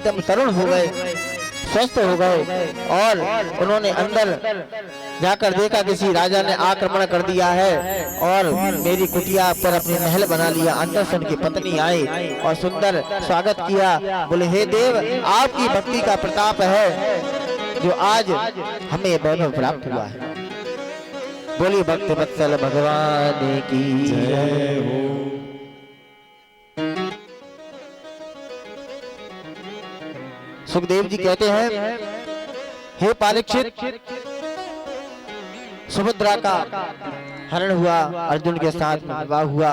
एकदम तरुण हो गए, स्वस्थ हो गए और उन्होंने अंदर जाकर देखा किसी राजा ने आक्रमण कर दिया है और मेरी कुटिया पर अपने महल बना लिया। अंदर से उनकी पत्नी आई और सुंदर स्वागत किया। बोले हे देव, आपकी भक्ति का प्रताप है जो आज हमें वैभव प्राप्त हुआ है। बोलिए भक्त वत्सल भगवान की जय हो। सुखदेव जी कहते हैं, हे परीक्षित, सुभद्रा का हरण हुआ, अर्जुन के साथ में विवाह हुआ,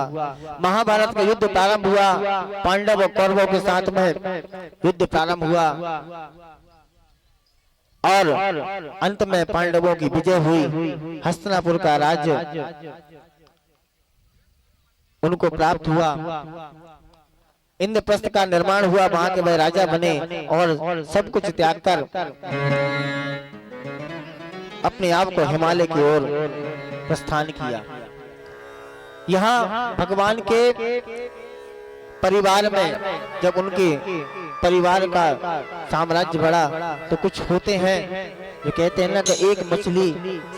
महाभारत का युद्ध प्रारंभ हुआ, पांडव और कौरवों के साथ में युद्ध प्रारंभ हुआ और अंत में पांडवों की विजय हुई। हस्तिनापुर का राज्य उनको प्राप्त हुआ। इंद्रप्रस्थ का निर्माण हुआ, वहां के वह राजा बने और सब कुछ त्याग कर अपने आप को हिमालय की ओर प्रस्थान किया। यहाँ भगवान के परिवार में जब उनके परिवार का साम्राज्य बढ़ा तो कुछ होते हैं जो कहते हैं ना कि एक मछली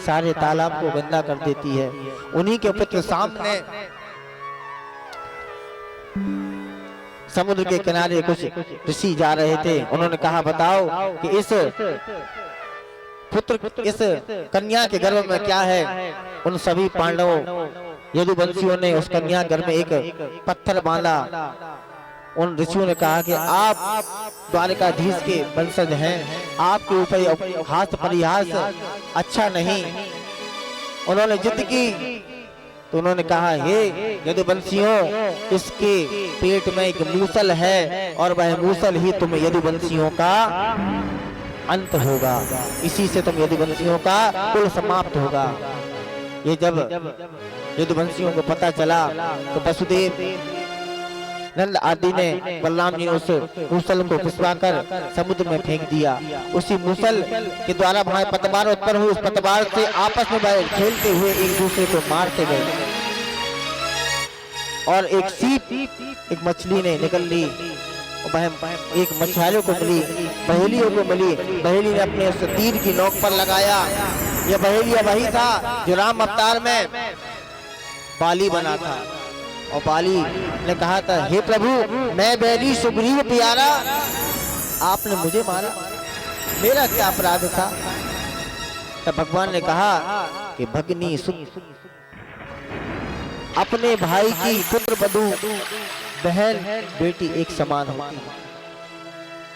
सारे तालाब को गंदा कर देती है। उन्हीं के पुत्र सामने समुद्र के किनारे कुछ ऋषि जा रहे थे। उन्होंने कहा, बताओ कि इस पुत्र, इस कन्या के गर्भ में क्या है। उन सभी पांडवों यदुवंशियों ने उस कन्या गर्भ में एक पत्थर बांधा। उन ऋषियों ने कहा कि आप द्वारकाधीश के वंशज हैं, आपके ऊपर हाथ परिहास अच्छा नहीं। उन्होंने जिद की तो उन्होंने कहा, हे यदुवंशियों, इसके पेट में एक मूसल है और वह मूसल ही तुम यदुवंशियों का अंत होगा। इसी से तुम यदुवंशियों का कुल समाप्त होगा। ये जब यदुवंशियों को पता चला तो वसुदेव नंद आदि ने बलराम जी उस मूसल को फिसवाकर समुद्र में फेंक दिया। उसी मूसल के द्वारा वहां पतवार उत्पन्न हुई। उस पतवार से आपस में खेलते हुए एक दूसरे को मारते गए और एक सीप एक मछली ने निकल ली। वह एक मछुआरों को मिली, बहेलियों को मिली। बहेली ने अपने उस तीर की नोक पर लगाया। यह बहेलिया वही था जो राम अवतार में बाली बना था और बाली ने कहा था, हे प्रभु, मैं बैरी सुग्रीव प्यारा, आपने मुझे मारा, मेरा क्या अपराध था। तब भगवान ने कहा कि भगनी अपने भाई की पुत्र वधू बहन बेटी एक समान होती है।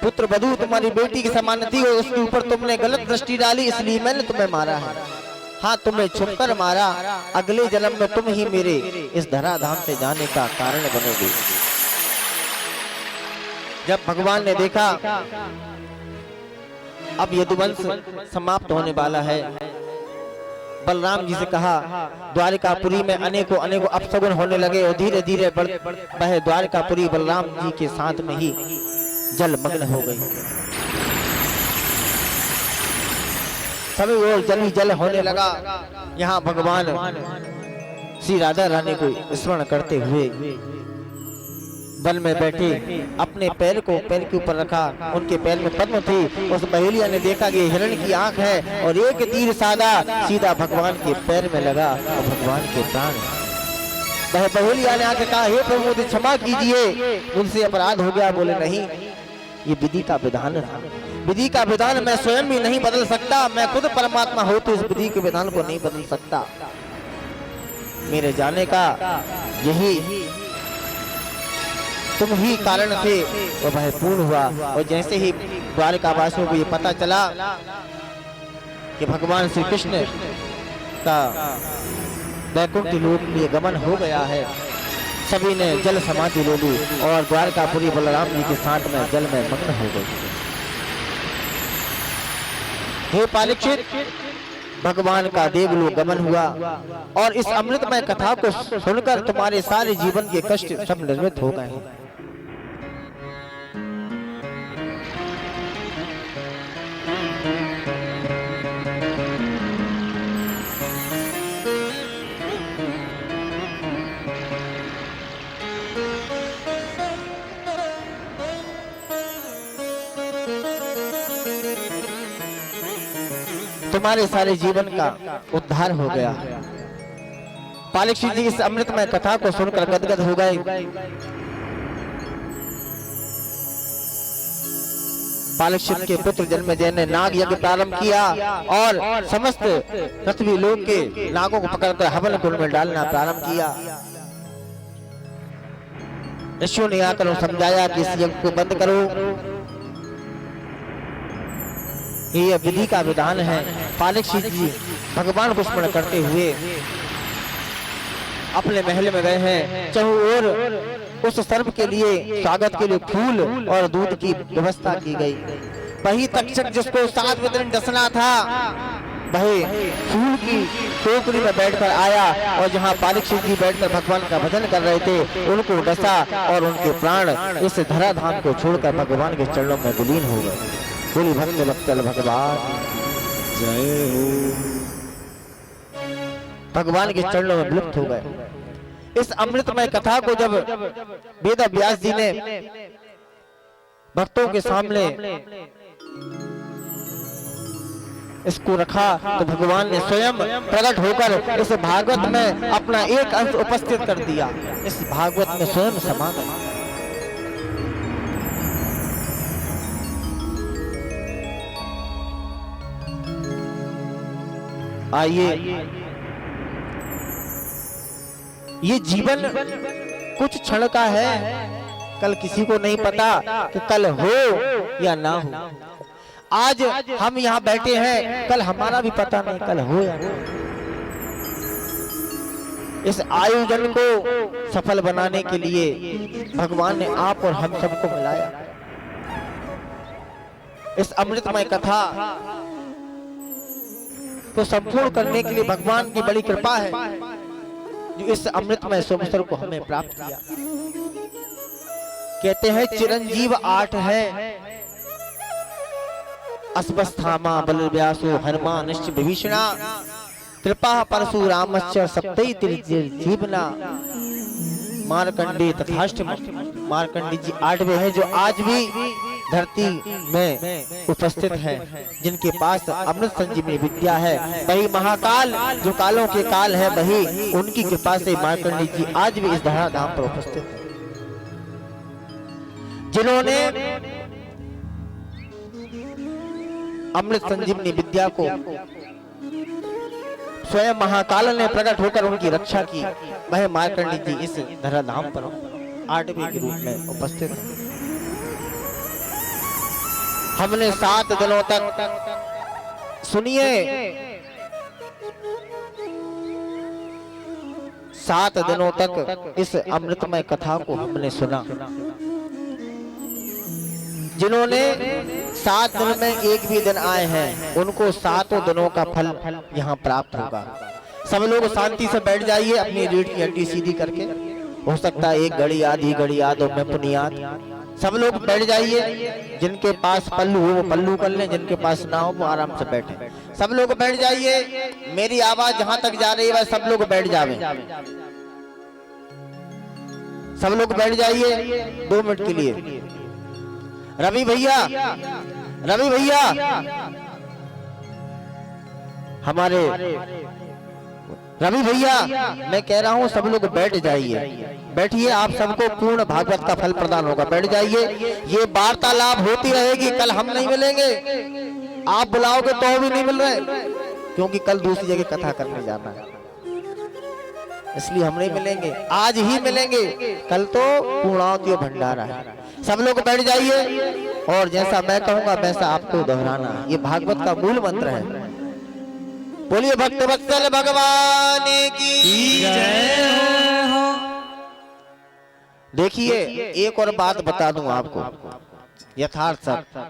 पुत्र वधू तुम्हारी बेटी की समान थी और उसके ऊपर तुमने गलत दृष्टि डाली, इसलिए मैंने तुम्हें मारा है। हाँ, तुम्हें छुपकर मारा, अगले जन्म में तुम ही मेरे इस धराधाम से जाने का कारण बनोगे। जब भगवान ने देखा अब यदुवंश समाप्त होने वाला है, बलराम जी से कहा, द्वारकापुरी में अनेकों अनेकों अपशगुन होने लगे और धीरे धीरे वह द्वारकापुरी बलराम जी के साथ में ही जलमग्न हो गई। सभी ओर जल ही जल होने लगा। यहाँ भगवान श्री राधा रानी को स्मरण करते हुए वन में बैठे अपने पैर को पैर के ऊपर रखा। उनके पैर में पद्म थी। उस बहेलिया ने देखा कि हिरण की आंख है और एक तीर साधा सीधा भगवान के पैर में लगा और भगवान के प्राण। वह बहेलिया ने आके कहा, हे प्रभु, मुझे क्षमा कीजिए, मुझसे अपराध हो गया। बोले नहीं, ये विधि का विधान था। विधि का विधान मैं स्वयं भी नहीं बदल सकता। मैं खुद परमात्मा हो तो इस विधि के विधान को नहीं बदल सकता। मेरे जाने का यही तुम ही कारण थे और वह पूर्ण हुआ। और जैसे ही द्वारकावासियों को ये पता चला कि भगवान श्री कृष्ण का वैकुंठ लोक में गमन हो गया है, सभी ने जल समाधि ले ली और द्वारकापुरी बलराम जी के साथ में जल में मग्न हो गई। हे परीक्षित, भगवान का देवलोक गमन हुआ और इस अमृतमय कथा को सुनकर तुम्हारे सारे जीवन के कष्ट सब निवृत्त हो गए हैं। तुम्हारे सारे जीवन का उद्धार हो गया। पालीक्षित जी इस अमृतमय कथा को सुनकर गदगद हो गए। पालीक्षित के पुत्र जन्मेजय ने नाग यज्ञ प्रारंभ किया और समस्त पृथ्वी लोक के नागों को पकड़कर हवन कुंड में डालना प्रारंभ किया। ऋषियों ने आकर समझाया कि इस यज्ञ को बंद करो, ये विधि का विधान है। पालीक्षित जी भगवान को स्मरण करते हुए अपने महल में गए हैं। चारों ओर उस सर्प के लिए स्वागत के लिए फूल और दूध की व्यवस्था की गई। वही तक्षक जिसको 7वें दिन डसना था, वही फूल की टोकरी में बैठकर आया और जहां पालीक्षित जी बैठकर भगवान का भजन कर रहे थे, उनको डसा और उनके प्राण इस धराधाम को छोड़कर भगवान के चरणों में विलीन हो गए। बोली भक्त वत्सल भगवान जय हो। भगवान के चरणों में विलुप्त हो गए। इस अमृतमय कथा को जब वेद व्यास जी ने भक्तों के सामने इसको रखा तो भगवान ने स्वयं प्रकट होकर इस भागवत में अपना एक अंश उपस्थित कर दिया। इस भागवत में स्वयं समा गए। आइए, ये जीवन कुछ क्षण का है। कल किसी को नहीं पता कि कल हो या ना हो। आज हम यहाँ बैठे हैं, कल हमारा भी पता नहीं कल हो या ना। इस आयोजन को सफल बनाने के लिए भगवान ने आप और हम सबको मिलाया। इस अमृतमय कथा को संपूर्ण करने के लिए भगवान की बड़ी कृपा है, जो इस अमृतमय सोमसर को हमें प्राप्त किया। कहते हैं चिरंजीव 8 है, अस्वस्थामा बलव्यासो हनुमानश्च विभीषणा कृपा परशुरामश्च सप्तैः जीवना मार्कंडे तथाष्टम। मार्कंडे जी 8वें हैं, जो आज भी धरती में उपस्थित हैं, जिनके पास अमृत संजीवनी विद्या है। वही महाकाल जो कालों के काल है, वही उनकी कृपा से मार्कंडे जी आज भी इस धराधाम पर उपस्थित हैं, जिन्होंने अमृत संजीवनी विद्या को स्वयं महाकाल ने प्रकट होकर उनकी रक्षा की। वह मार्कंडे जी इस धराधाम पर 8वें के रूप में उपस्थित हैं। हमने 7 दिनों तक सुनिए, 7 दिनों तक इस अमृतमय कथा को हमने सुना। जिन्होंने 7 दिन में एक भी दिन आए हैं, उनको 7 दिनों का फल यहाँ प्राप्त होगा। सब लोग शांति से बैठ जाइए, अपनी रीढ़ की हड्डी सीधी करके। हो सकता है एक घड़ी आधी घड़ी याद हो मैं पुनियाद। सब लोग बैठ जाइए, जिनके पास पल्लू हो वो पल्लू कर लें, जिनके पास ना हो वो आराम से बैठे। सब लोग बैठ जाइए, मेरी आवाज जहां तक जा रही है सब लोग बैठ जावे। सब लोग बैठ जाइए 2 मिनट के लिए। रवि भैया, रवि भैया, हमारे रवि भैया, मैं कह रहा हूँ सब लोग बैठ जाइए। बैठिए, आप सबको पूर्ण भागवत का फल प्रदान होगा। बैठ जाइए, ये वार्तालाप होती रहेगी। कल हम नहीं मिलेंगे, आप बुलाओगे तो भी नहीं मिल रहे, क्योंकि कल दूसरी जगह कथा करने जाना है, इसलिए हम नहीं मिलेंगे। आज ही मिलेंगे, कल तो पूर्णावती भंडारा है। सब लोग बैठ जाइए और जैसा मैं कहूंगा वैसा आपको दोहराना है। ये भागवत का मूल मंत्र है। बोलिए भक्त वत्सल भगवान की जय हो। देखिए, एक और बात बता दूं आपको, यथार्थ सत्य।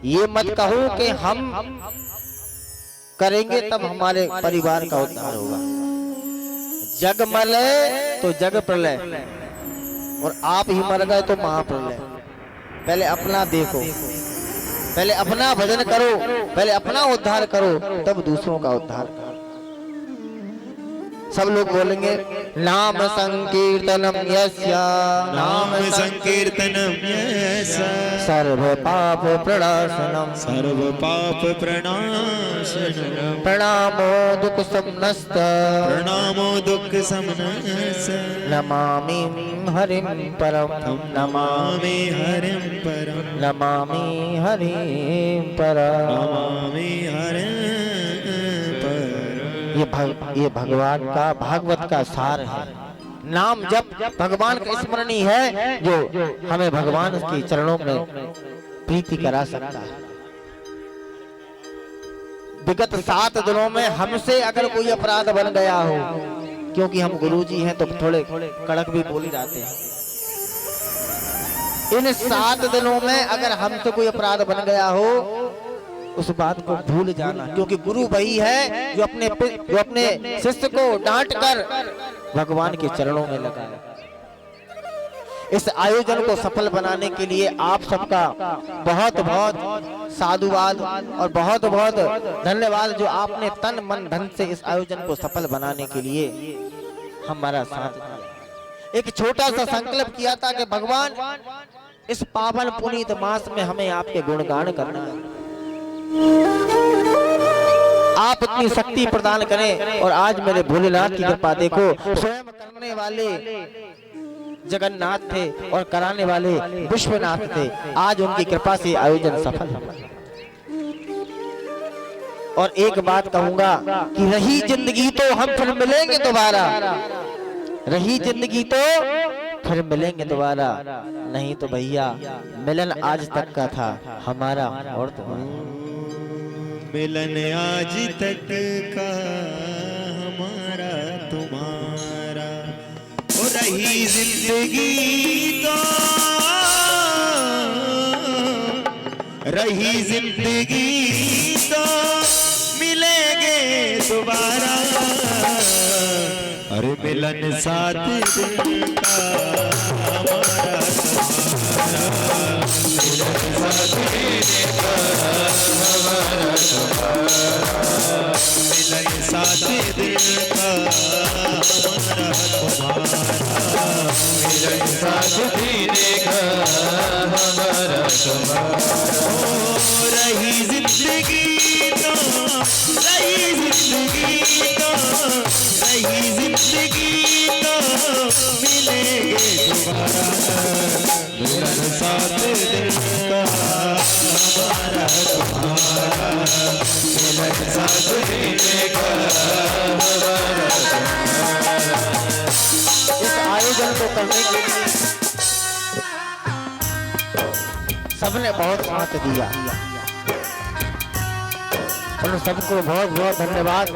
ये मत कहो कि हम करेंगे तब हमारे परिवार का उद्धार होगा। जग मलय तो जग प्रलय, और आप ही मर गए तो महाप्रलय। पहले अपना देखो, पहले अपना भजन करो, पहले अपना उद्धार करो, तब दूसरों का उद्धार करो। सब लोग बोलेंगे नाम संकीर्तनम यस्य, नाम संकीर्तनम यस्य, सर्व पाप प्रणाशनम, सर्व पाप प्रणाशनम, प्रणामो दुख समनस्त, प्रणामो दुख समनस, नमामि हरिं परम, नमामि हरिं परम, नमामि हरिं परम। नमामि हरिं परम। ये भगवान का भागवत का सार है। नाम जप भगवान का स्मरण ही है जो हमें भगवान के चरणों में प्रीति करा सकता है। विगत 7 दिनों में हमसे अगर कोई अपराध बन गया हो, क्योंकि हम गुरुजी हैं तो थोड़े कड़क भी बोली जाते हैं, इन 7 दिनों में अगर हमसे कोई अपराध बन गया हो, उस बात को भूल जाना, क्योंकि गुरु वही है जो अपने शिष्य को डांट कर भगवान के चरणों में लगाए। इस आयोजन को सफल बनाने के लिए आप सबका बहुत बहुत साधुवाद और बहुत बहुत धन्यवाद, जो आपने तन मन धन से इस आयोजन को सफल बनाने के लिए हमारा साथ दिया। एक छोटा सा संकल्प किया था कि भगवान इस पावन पुनीत मास में हमें आपके गुणगान करना है, आप इतनी शक्ति प्रदान करें। और आज मेरे भोलेनाथ की कृपा देखो, स्वयं करने वाले जगन्नाथ थे और कराने वाले विश्वनाथ थे। आज उनकी कृपा से आयोजन सफल हुआ। और एक बात कहूंगा कि रही जिंदगी तो हम फिर मिलेंगे दोबारा, रही जिंदगी तो फिर मिलेंगे दोबारा, नहीं तो भैया मिलन आज तक का था हमारा और तुम्हारा। मिलन आज तक का हमारा तुम्हारा, हो रही जिंदगी तो, रही जिंदगी तो मिलेंगे दोबारा। अरे मिलन 7 दिन का हमारा तुम्हारा, मिलन 7 दिन का हमारा तुम्हारा, मिलन 7 दिन का हमारा तुम्हारा, मिलन 7 दिन का हमारा तुम्हारा। ओ रही जिंदगी तो, रही जिंदगी तो, रही जिंदगी तो मिलेंगे दोबारा। मिलन 7 दिन का हमारा तुम्हारा, मिलन 7 दिन का हमारा तुम्हारा। इस आयोजन को करने के लिए सबने बहुत साथ दिया, और सबको बहुत बहुत धन्यवाद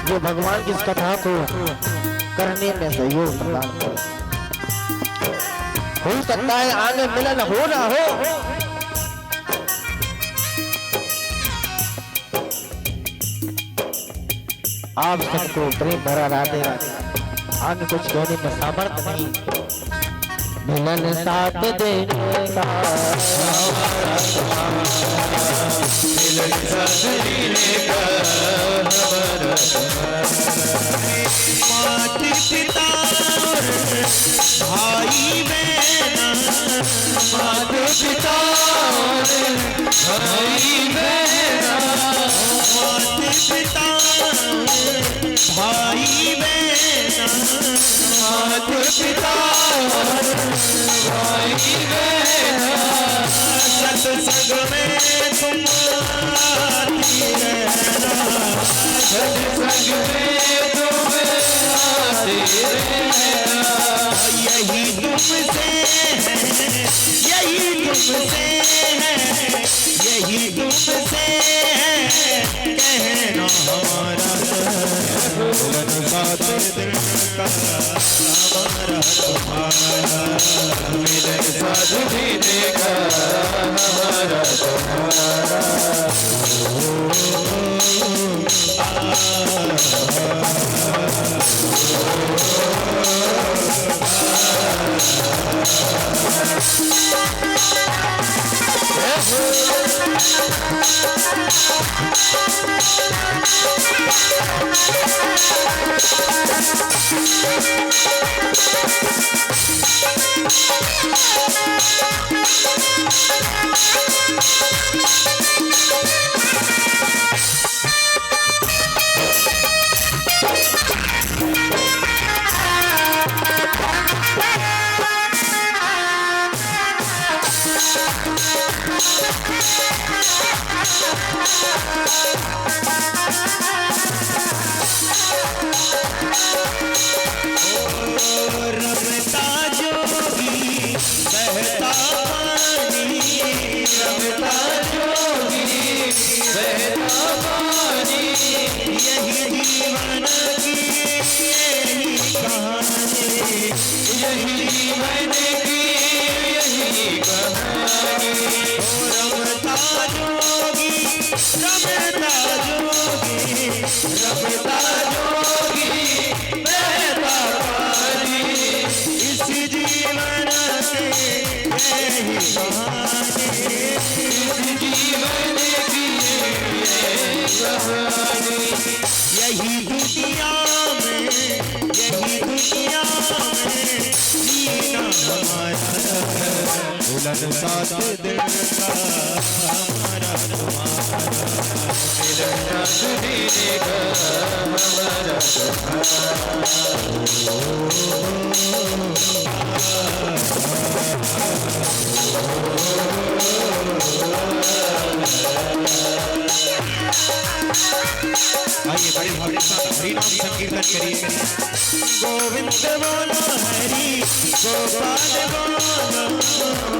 जो भगवान की इस कथा को करने में सहयोग प्रदान करे। हो सकता है आगे मिलन हो ना हो, आप सबको प्रेम भरा राधे राधे। आगे कुछ कहने में सामर्थ्य नहीं। मिलन 7 दिन का मिलन 7 दिन का हमारा माता पिता भाई बहन, माता पिता भाई बहन, माता पिता भाई बहन, माता पिता भाई बहन, सत्संग में तुम आती रहना, सत्संग में तुम आती रहना। यही तुमसे है, यही तुमसे है, यही तुमसे है कहना हमारा। मिलन 7 दिन का हमारा तुम्हारा, मिलन 7 दिन का हमारा तुम्हारा। रमता जोगी बहता पानी, रमता जोगी बहता पानी, यही जीवन की यही कहानी, यही जीवन की यही कहानी। रमता जोगी रमता जोगी रमता जोगी बहता पानी, इस जीवन के यही कहानी, इस जीवन की यही कहानी। यही दुनिया में जीना हमारा बुलंद साथ दिल का हमारा तुम्हारा, मिलन साथ देने का हमारा आइए बड़े भाव के साथ हरि नाम संकीर्तन करिए। गोविंद बोलो हरि गोपाल बोलो,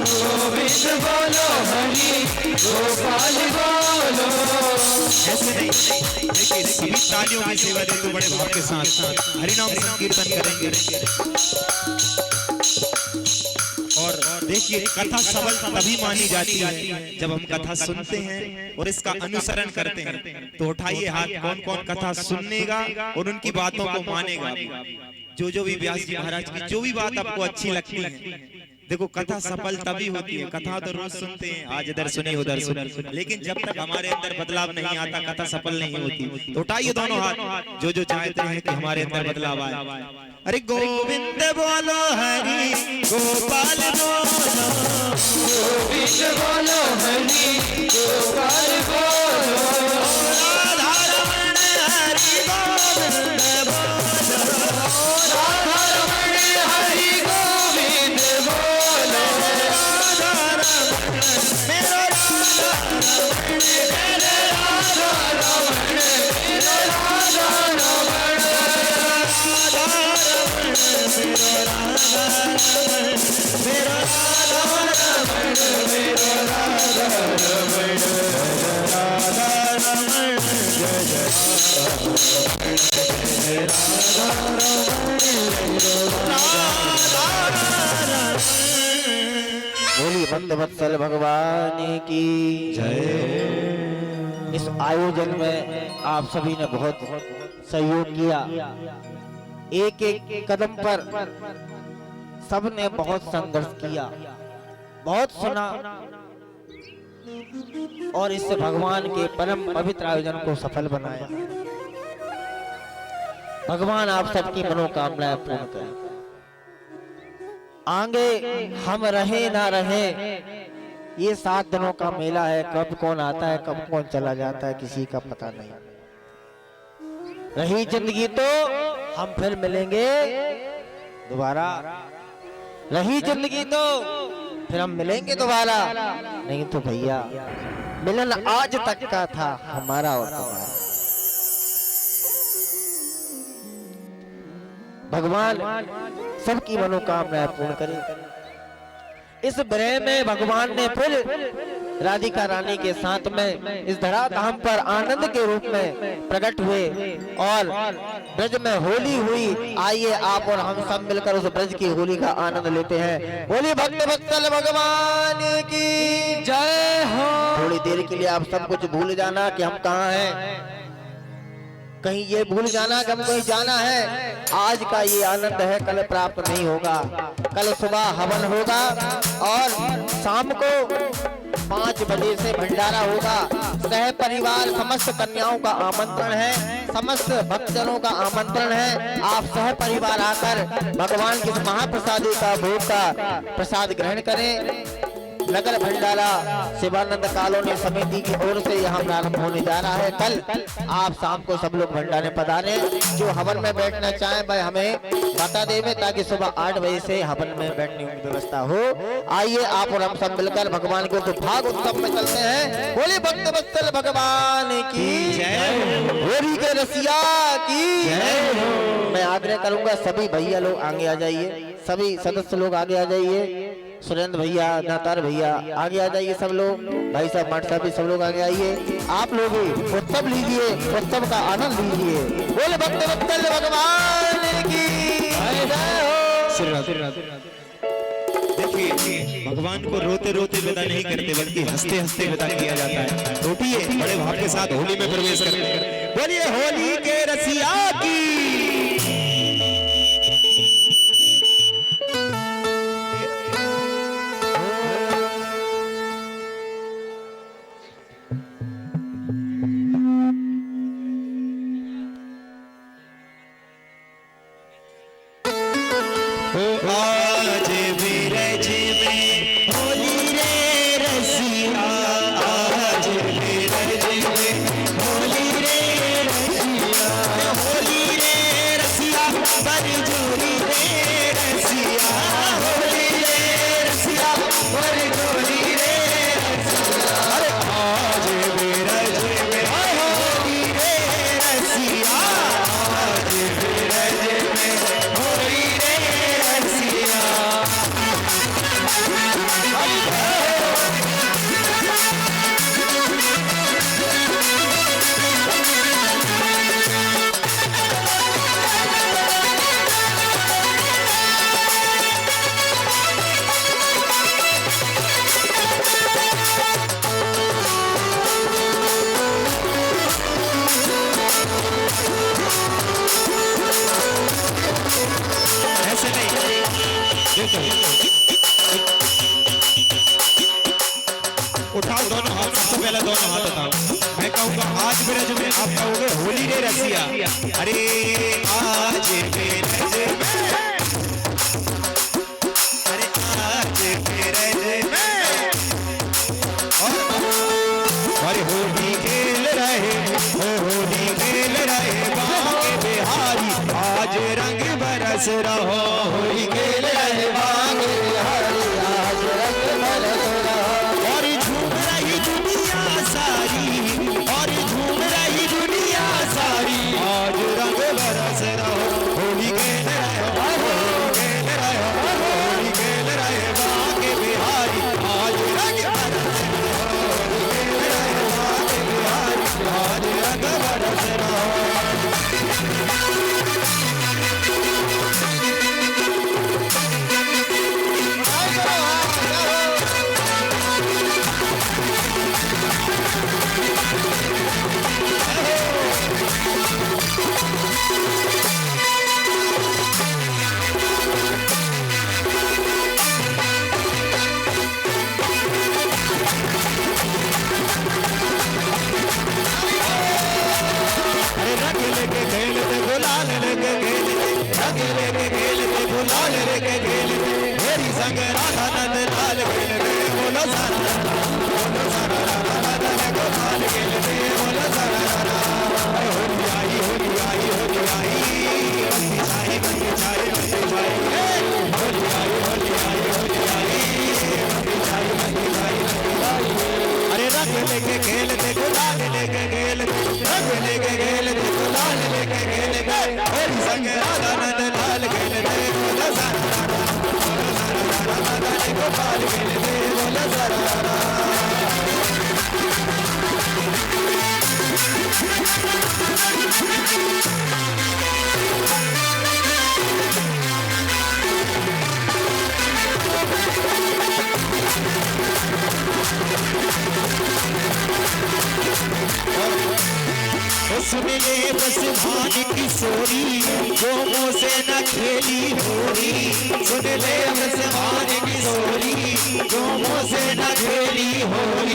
गोविंद बोलो हरि गोपाल बोलो। ऐसे नहीं, देखिए सभी तालियों की सेवा दे तो बड़े भाव के साथ हरि नाम संकीर्तन करेंगे। और देखिए कथा सबल तभी मानी जाती है जब हम कथा सुनते हैं और इसका अनुसरण करते हैं। तो उठाइए हाथ, कौन कौन कथा सुनेगा और उनकी बातों को मानेगा। जो भी व्यास जी महाराज की जो भी बात आपको अच्छी लगती है, देखो कथा सफल तभी होती है। कथा तो रोज सुनते हैं, आज इधर सुनी उधर सुनी, लेकिन जब तक हमारे अंदर बदलाव नहीं आता कथा सफल नहीं होती। तो उठाइए दोनों हाथ, जो चाहते हैं कि हमारे अंदर बदलाव आए। अरे गोविंद बोलो हरि गोपाल बोलो, गोविंद बोलो हरि गोपाल बोलो, राधा रमण हरि गोविंद बोलो, राधा रमण हरि गोविंद बोलो, राधा रमण मेरा राधा रमण, मेरा राधा रमण, मेरा राधा रमण, मेरा राधा रमण, मेरा राधा रमण, मेरा राधा रमण, राधा रमण, जय जय राधा रमण। बोली भक्त वत्सल भगवान की जय। इस आयोजन में आप सभी ने बहुत सहयोग किया। एक एक कदम पर सबने बहुत संघर्ष किया, बहुत सुना और इससे भगवान के परम पवित्र आयोजन को सफल बनाया। भगवान आप सबकी मनोकामनाएं पूर्ण करें। आगे हम रहे ना रहे, ये 7 दिनों का मेला है। कब कौन आता है कब कौन चला जाता है किसी का पता नहीं। रही जिंदगी तो हम फिर मिलेंगे दोबारा, रही जिंदगी तो फिर हम मिलेंगे दोबारा। नहीं तो भैया मिलन आज तक का था हमारा और तुम्हारा। भगवान सबकी मनोकामनाएं पूर्ण करे। इस ब्रह में भगवान ने फिर राधिका रानी के साथ में इस धराधाम पर आनंद के रूप में प्रकट हुए और ब्रज में होली हुई। आइए आप और हम सब मिलकर उस ब्रज की होली का आनंद लेते हैं। बोलिए भक्त वत्सल भगवान की जय हो। थोड़ी देर के लिए आप सब कुछ भूल जाना कि हम कहाँ हैं, कहीं ये भूल जाना कि हम कहीं जाना है। आज का ये आनंद है कल प्राप्त नहीं होगा। कल सुबह हवन होगा और शाम को 5 बजे से भंडारा होगा। सह परिवार समस्त कन्याओं का आमंत्रण है, समस्त भक्तजनों का आमंत्रण है। आप सह परिवार आकर भगवान के महाप्रसादी का भोग का प्रसाद ग्रहण करें। नगर भंडारा शिवानंद कॉलोनी समिति की ओर से यहाँ प्रारंभ होने जा रहा है। कल आप शाम को सब लोग भंडारे पधारे। जो हवन में बैठना चाहें वह हमें बता देवे, ताकि सुबह 8 बजे से हवन में बैठने की व्यवस्था हो। आइए आप और हम सब मिलकर भगवान को भाग उत्सव में चलते हैं। बोले भक्त वत्सल भगवान की जय, होली के रसिया की जय। मैं आग्रह करूंगा सभी भैया लोग आगे आ जाइए, सभी सदस्य लोग आगे आ जाइए। सुरेंद्र भैया, नातार भैया आगे आ जाइए। सब लोग, भाई साहब मठ साहब भी सब लोग आगे आइए। आप लोग उत्सव लीजिए, उत्सव का आनंद लीजिए। बोले भक्त वत्सल भगवान की जय हो। देखिए, भगवान को रोते रोते विदा नहीं करते, बल्कि हंसते हंसते विदा किया जाता है। उठिए, बड़े भाव के साथ होली में प्रवेश करते। बोलिए होली के रसिया की। आज बिरज में होली रे रसिया, आज बिरज में होली रे रसिया, होली रे रसिया बरजोरी रे रसिया, होली रे रसिया बरजोरी रे रसिया। अरे आज बिरज में होली रे रसिया, आज बिरज में होली उठाओ दोनों हाथ, सबसे पहले दोनों हाथ उठाओ। मैं कहूँगा आज ब्रज में, आप कहोगे होली रे रसिया। अरे आज ब्रज में, अरे आज ब्रज में, अरे होली खेल रहे, होली खेल रहे बांके बिहारी, आज रंग बरस रहो। होली खेल रहे बांके बिहारी, आज रंग बरस रहो। और झूम रही दुनिया सारी, और झूम रही दुनिया सारी, आज रंग बरस रहो। होली खेल रहे, होली खेल रहे, होली खेल रहे बांके बिहारी, आज रंग बरस रहो। होली खेल रहे बांके बिहारी, आज रंग बरस रहो। रंग लेके खेलते गुलाल लेके खेलते, रंग लेके खेलते गुलाल लेके खेलते, मेरी संग राधा नंद लाल खेलते। बोलो सारा राधा, बोलो सारा राधा, राधा ने गोपाल खेलते। बोलो सारा राधा। होली आई, होली आई, होली आई, बंदी छाई, बंदी छाई, बंदी छाई। होली आई, होली आई, होली आई, बंदी छाई, बंदी छाई, बंदी छाई। अरे रंग लेके खेलते गुलाल लेके खेलते, रंग लेके खेलते गुलाल लेके खेलते, होली संग राधा नंद लाल खेलते। बोलो सारा राधा, बोलो सारा राधा, राधा ने गोपाल खेलते। बोलो सारा राधा। सुन ले बस भाग किशोरी, गोमों से न खेली होली। सुन ले बस भाग किशोरी, गोमों से न खेली होली।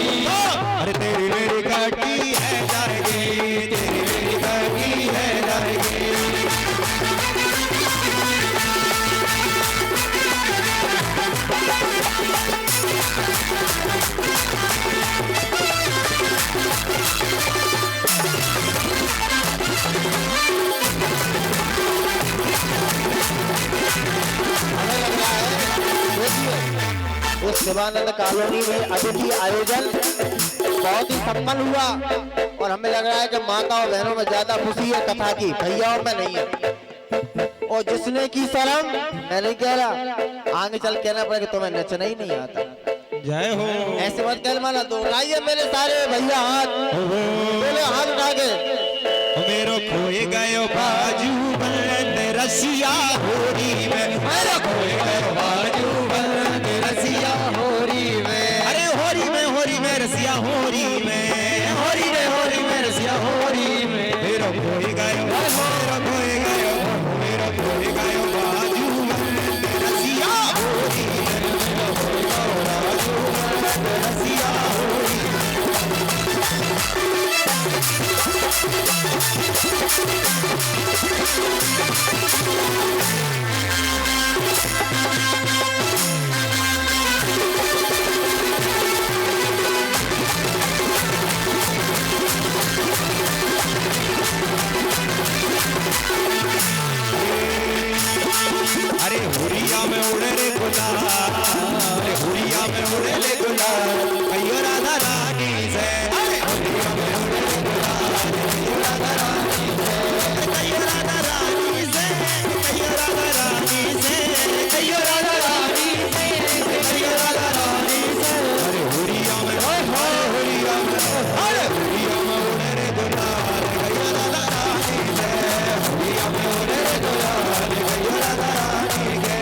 शिवानंद कॉलोनी में अतिथि आयोजन बहुत ही सफल हुआ और हमें लग रहा है कि माताओं बहनों में ज्यादा खुशी है कथा की, भैयाओं में नहीं है। और जिसने की शर्म, मैं नहीं कह रहा, आगे चल कहना पड़ेगा तुम्हें नचना ही नहीं आता। जय हो। ऐसे मत कह माना तो उठाइए मेरे सारे भैया हाथ, बोले हाथ उठा के। मेरो खोए गयो बाजू बंद रसिया होरी में, मेरो खोए गयो बाजू बंद रसिया होरी में, अरे होरी में रसिया होरी में, होरी में रसिया होरी में, मेरो खोए गयो, मेरो खोए गयो, मेरो खोए गयो बाजू बंद रसिया होरी में, मेरो खोए गयो बाजू बंद रसिया होरी में। अरे हुरिया में उड़े रे गुलाल, अरे हुरिया में उड़े रे गुलाल, कहियो राधा रानी से, अरे हुरिया में उड़े रे गुलाल, कहियो राधा रानी से, कहियो राधा रानी से, कहियो राधा रानी से, कहियो राधा रानी से, कहियो राधा रानी से। अरे हुरिया में, हुरिया में, अरे हुरिया में उड़े रे गुलाल, कहियो राधा रानी से, हुरिया में उड़े रे गुलाल, कहियो राधा रानी के।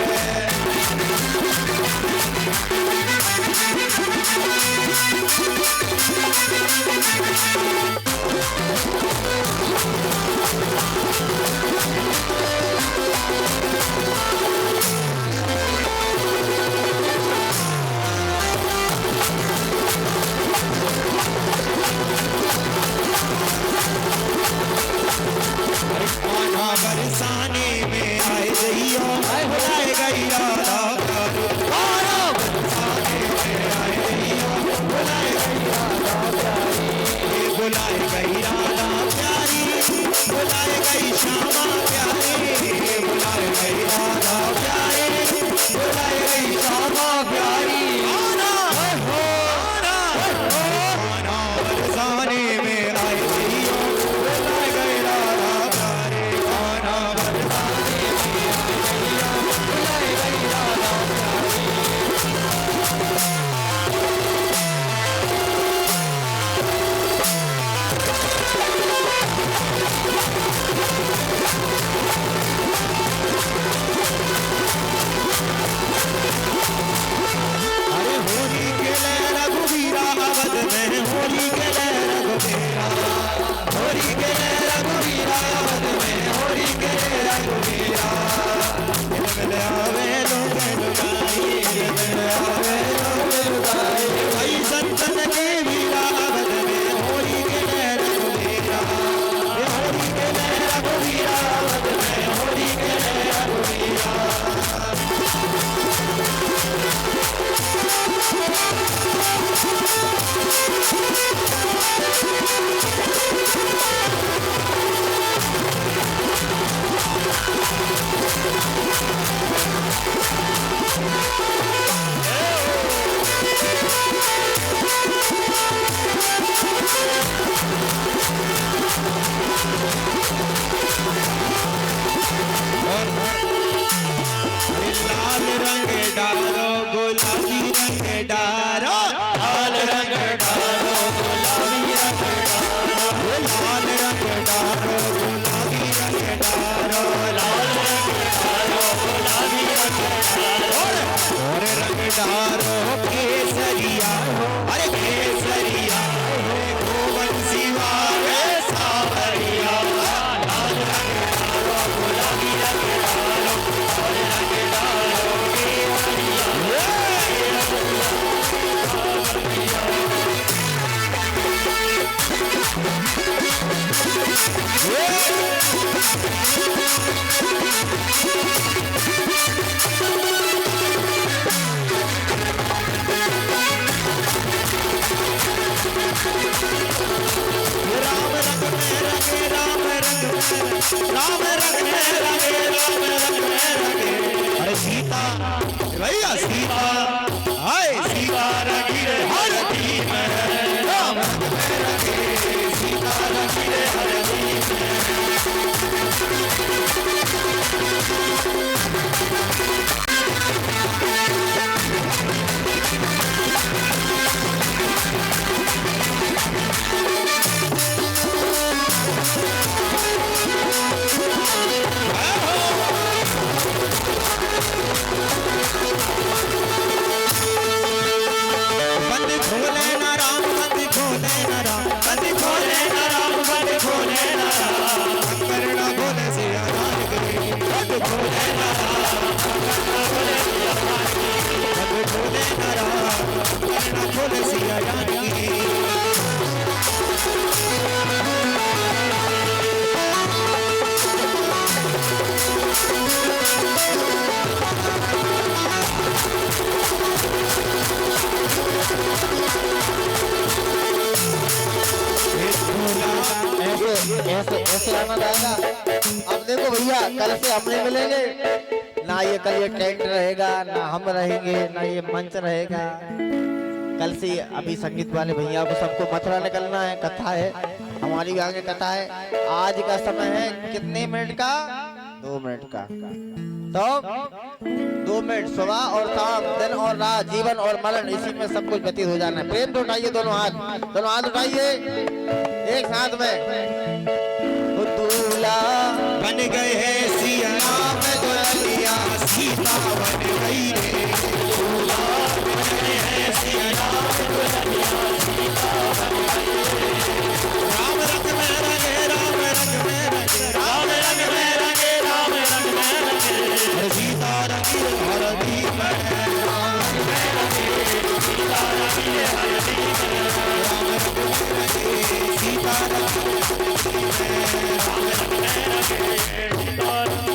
बरसाने में आए गईया, बुलाए गईया राधा, बरसाने में आए गईया, बुलाए गईया राधा, बुलाए गई राधा प्यारी, बुलाए गई श्यामा प्यारी, बुलाए गई राधा प्यारी, बुलाए गई श्यामा प्यारी। बरसाने में आए गईया, बुलाए गई राधा प्यारी, बरसाने में आए गईया, बुलाए गई राधा प्यारी। अरे होली के ले रघुवीरा अवध में, होली के ले रघुवीरा, होली के ले रघुवीरा अवध में, होली के ले रघुवीरा। मिल आवे लोग लुगाई, मिल आवे लोग लुगाई, भाई संतन के वीरा अवध में, होली के ले रघुवीरा, होली के ले रघुवीरा अवध में, होली के ले रघुवीरा। लाल रंग डालो, गुलाबी रंग डालो, लाल रंग डालो, गुलाबी रंग डालो, लाल रंग डालो, गुलाबी रंग डालो, लाल रंग डालो, गुलाबी रंग डालो, और रंग डालो केसरिया, अरे केसरिया, गोवंशी वाले सावरिया, लाल रंग डालो, गुलाबी रंग डालो, और रंग डालो केसरिया। राम रंग में रंगे, राम रंग में, राम रंग में रंगे, राम रंग में रंगे। अरे सीता भैया, सीता हाय सीता। ऐसे ऐसे आनंद आएगा। अब देखो भैया, कल से हमने मिलेंगे ना, ये कल ये टेंट रहेगा ना, हम रहेंगे ना, ये मंच रहेगा। कल से अभी संगीत वाले भैया को सबको मथुरा निकलना है, कथा है, हमारी भी आगे कथा है। आज का समय है कितने मिनट का? 2 मिनट का। तो 2 मिनट, सुबह और शाम, दिन और रात, जीवन और मरण, इसी में सब कुछ व्यतीत हो जाना है। प्रेम तो उठाइए दोनों हाथ उठाइए एक साथ में। दूल्हा बन गए हैं सिया राम दुल्हनिया, सीता बन गई रे। दूल्हा बन गए हैं सिया राम दुल्हनिया, सीता बन गई रे। राम रंग में रंगे, राम रंग में रंगे, राम रंग में रंगे, राम रंग में रंगे। सीता रंगी हरदी में, राम रंग में रंगे, सीता रंगी हरदी में, राम रंग में रंगे, सीता रंगी हरदी में, राम रंग में रंगे, सीता रंगी।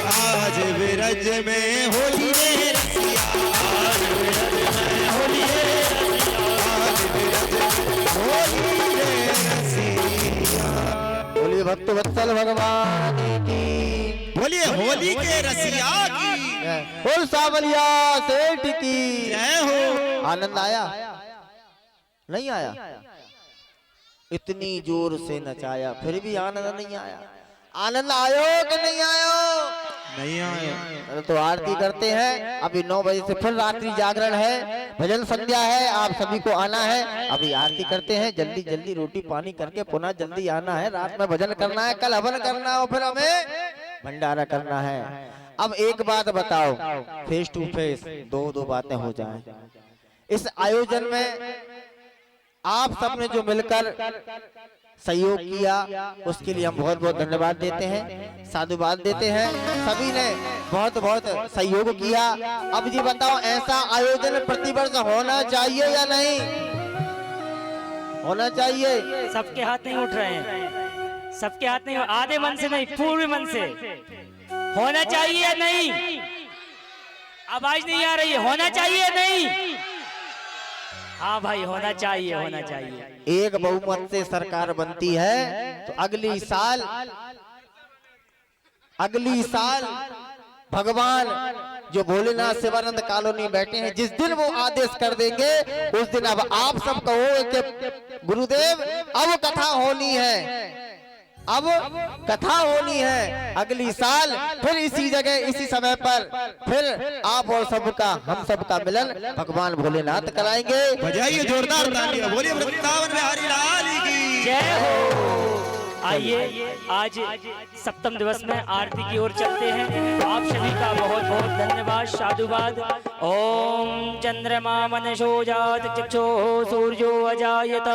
आज विरज में होली रे रसिया, आज विरज में होली रे रसिया, आज विरज में होली रे रसिया। बोलिए भक्त वत्सल भगवान की, बोलिए होली के रसिया की, बोल सावलिया सेठ की जय हो। आनंद आया नहीं आया? इतनी जोर से नचाया फिर भी आनंद नहीं आया। आनंद आयो कि नहीं आयो? नहीं आया। तो आरती करते हैं। अभी 9 बजे से फिर रात्रि जागरण है, भजन संध्या है, आप सभी को आना है। अभी आरती करते हैं, जल्दी जल्दी रोटी पानी करके पुनः जल्दी आना है। रात में भजन करना है, कल हवन करना है और फिर हमें भंडारा करना है। अब एक बात बताओ, फेस टू फेस दो बातें हो जाएं। इस आयोजन में आप सबने जो मिलकर सहयोग किया उसके लिए हम बहुत बहुत धन्यवाद देते हैं, साधुवाद देते हैं। सभी ने बहुत बहुत सहयोग किया। अब जी बताओ, ऐसा आयोजन प्रतिवर्ष होना चाहिए या नहीं होना चाहिए? सबके हाथ नहीं उठ रहे हैं, सबके हाथ नहीं, आधे मन से नहीं, पूरे मन से होना चाहिए या नहीं? आवाज नहीं आ रही है, होना चाहिए या नहीं? हाँ भाई, होना चाहिए, होना चाहिए। एक बहुमत से सरकार बनती है तो अगली साल भगवान जो भोलेनाथ शिवानंद कॉलोनी बैठे हैं, जिस दिन वो आदेश कर देंगे उस दिन अब आप सब कहो कि गुरुदेव अब कथा होनी है, अब कथा होनी है। अगली साल फिर इसी जगह इसी समय पर फिर आप और सबका हम सबका मिलन भगवान भोलेनाथ कराएंगे। बजाइए जोरदार तालियां, बोलिए वृंदावन बिहारी लाल की जय हो। आइए आज सप्तम दिवस में आरती की ओर चलते हैं। आप सभी का बहुत बहुत धन्यवाद, साधुवाद। ओम चंद्रमा मनसो जात चक्षो सूर्यो अजायत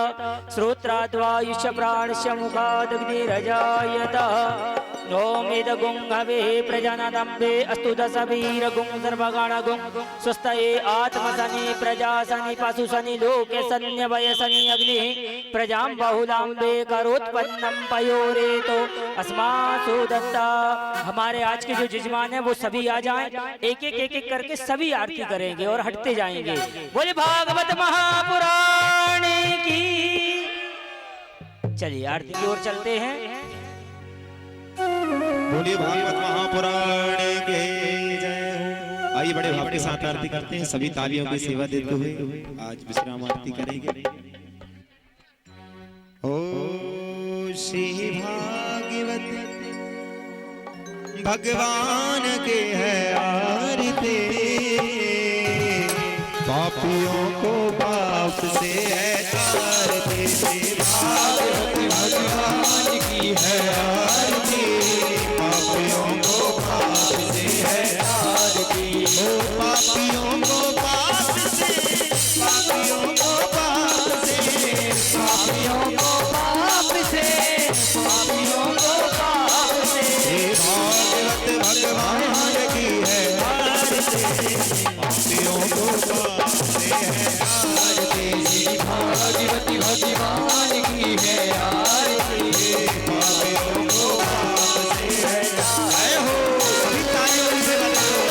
श्रोत्राद्वायुष्य प्राणस्य मुखादग्निरजायत। ओम इदगुं हवे प्रजानादम्बे अस्तु दशवीरगुं सर्वगणगुं स्वस्तये आत्मसनि प्रजासनि पशुसनि लोके सन्यवयसनि अग्निः प्रजां बहुलाम्बे करोत्पन्नं पयोरेतो अस्मासु दत्ता। हमारे आज के जो जजमान हैं वो सभी आ जाएं, एक एक करके सभी आरती करेंगे और हटते जाएंगे। बोले भागवत महापुराण की। चलिए आरती की ओर चलते हैं। बोलिए भागवत महापुराण के जय हो। आइए बड़े भाव के साथ आरती करते हैं, सभी तालियों की सेवा देते हुए आज विश्राम आरती करेंगे। ओ श्री भागवत भगवान के है आरती, पापियों को पाप से है तारते। भागवत भगवान की है आरती, पापियों को पाप से है आरती। ओ पापियों को पाप से, पापियों को पाप से, पापियों को पाप से, पापियों को पाप अधिपति भगवान की है आरती। पापियों को पाप से जय हो। सभी तालियों से बजाओ।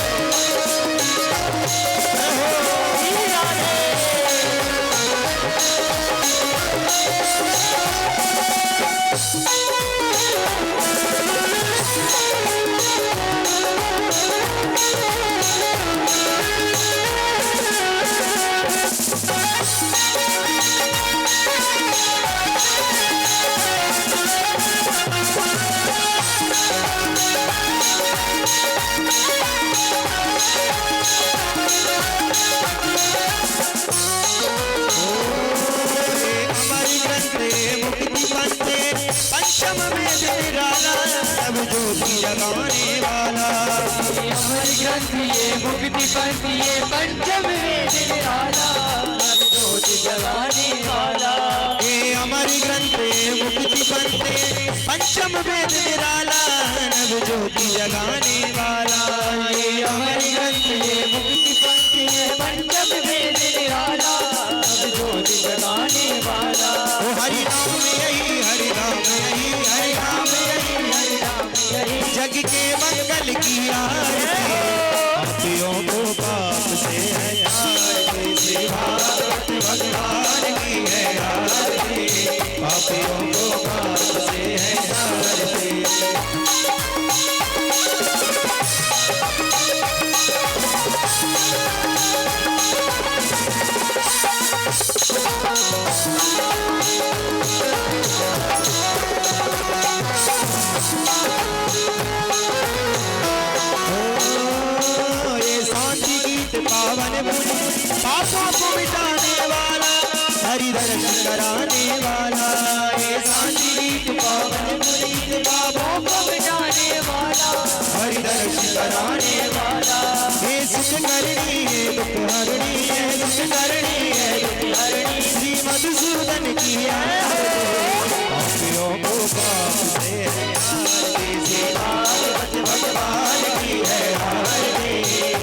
पंचम में निराला सब ज्योति जगाने वाला। अमर ग्रंथ ये मुक्ति पंथ ये पंचम वेद निराला सब ज्योति जगाने वाला। ये अमर ग्रंथ मुक्ति पंथ पंचम वेद निराला नव ज्योति जगाने वाला। ये अमर ग्रंथ ये मुक्ति पंथ ये पंचम वेद निराला सब ज्योति जगाने वाला। हरि नाम यही हरि नाम यही हरि नाम यही हरि नाम यही जग के मंगल की आरती। पापियों को पाप से है आरती। श्री भागवत भगवान की है आरती। पापियों को पाप से है आरती। पावन मुनि पापों को मिटाने वाला हरि दर्शन कराने वाला। ये सांची गीत पावन मुनि पापों को मिटाने वाला हरि दर्शन कराने वाला। ये सुख करनी है दुख हरणी है दुख करनी है दुख हरणी श्री मधुसूदन की पापियों को पाप से है आरती। श्री भागवत भगवान की है आरती।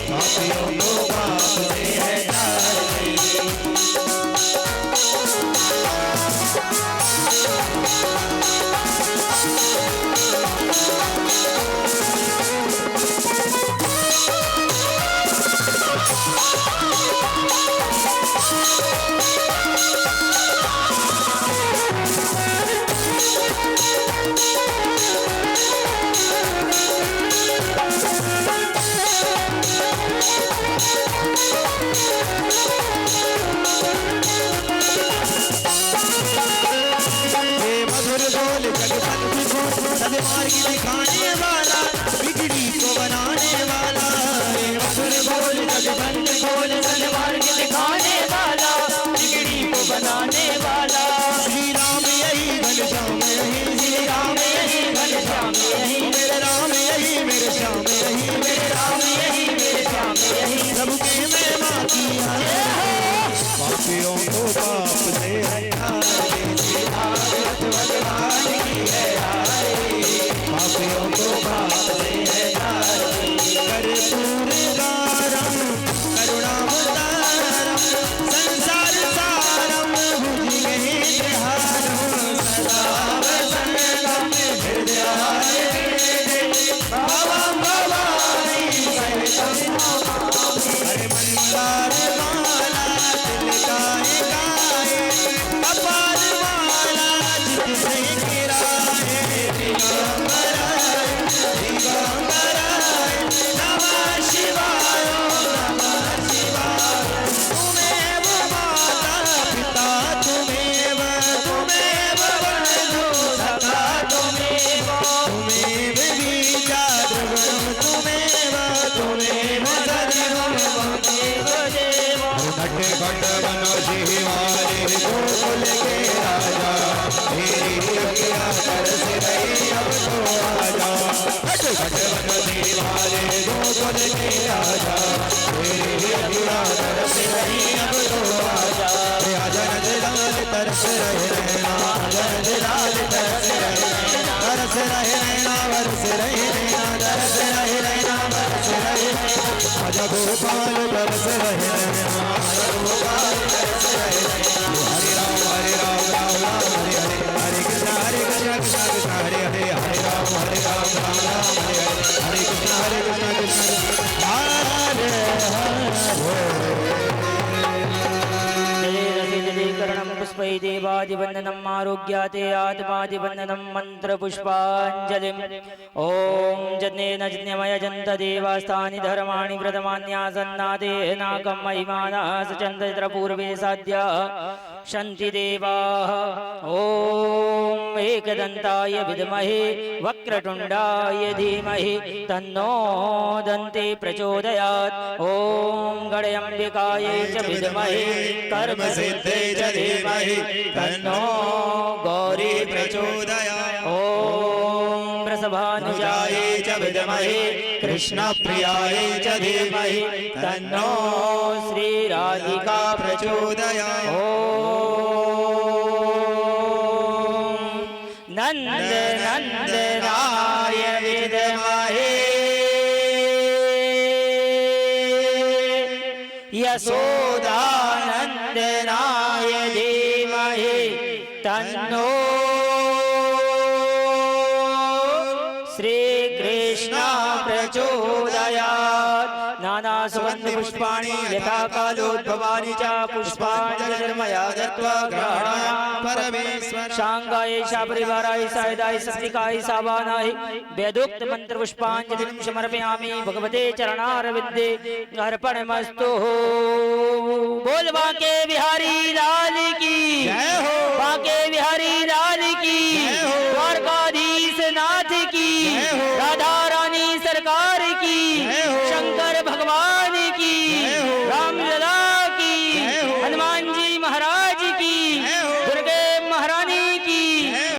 पापियों को पाप से है आरती। सदमार्ग दिखाने वाला बिगड़ी को बनाने वाला। मधुर बोल जगबंद बोल सदमार्ग दिखाने वाला बिगड़ी को बनाने वाला। श्री राम यही घनश्याम यही श्री राम यही घनश्याम यही मेरे राम यही मेरे श्याम यही मेरे राम यही मेरे श्याम यही सबके मैं माती है। पापियों को पाप से है आरती। भागवत भगवान की है आरती। पापियों को पाप से है आरती। कर्पूर गारम करुणावतारम संसार सारम भुजगेन्द्रहारम सदा वसंतम हृदयाय भवं भवानी सहितं। हरे मंदार माला तिलकाए गाए कपाल माला जित से गिराए दिगंबराय दिगंबराय नमः शिवाय नमः शिवाय। तुमेव माता पिता तुमेव तुमेव बंधु सखा तुमेव तुमेव बीजा द्रविणं तुमेव तुमेव सर्वं त्वमेव देव। घट घट बनो शिवारे गोकुल के राजा तेरी कृपा बरस रही अब तो आजा। घट घट बनो शिवारे गोकुल के राजा तेरी कृपा बरस रही अब तो आजा। आजा नंदलाल तरस रहे नैना नंदलाल तरस रहे नैना तरस रहे नैना बरस रहे नैना तरस रहे नैना बरस रहे नैना। राजा गोपाल बरस रहे नैना हरे राम राम राम हरे हरे हरे कृष्ण कृष्ण कृष्ण हरे हरे हरे राम राम राम हरे हरे हरे कृष्ण कृष्ण हरे करणं पुष्पै देवादिवन्दनम् आरोग्याते आत्मादिवन्दनं मन्त्रपुष्पाञ्जलिम् ॐ जज्ञेन जज्ञमय जन्त देवास्तानि धर्माणि व्रतमान्यासन्नादेनाकं महिमानः सचन्द्रपूर्वे साध्या शन्ति देवाः ॐ एकदन्ताय विद्महे वक्रतुण्डाय धीमहि तन्नो दन्ते प्रचोदयात् ॐ गणेऽम्बिकाय च विद्महे कर्मसिद्धे च धीमहि तन्नो गौरी प्रचोदयात् ॐ वृषभानुजाय च विद्महे कृष्णप्रियाय च धीमहि तन्नो श्रीराधिका प्रचोदयात् नंद नंदनाय विद्महे यशोदानंदनाय धीमहि तन्नो श्री कृष्ण प्रचोदयात् नाना सुगंध पुष्पाणि यथा कालोद्भवानि च पुष्पाञ्जलिर्मया दत्त्वा गृह्णामि परमेश्वर शांगाय शापरिवाराय सायदाय सस्तिकाय सावानाय वेदोक्त मंत्र पुष्पांजलिं समर्पयामि भगवते चरणारविंदे अर्पणमस्तु। बोल बांके बिहारी लाल की जय हो।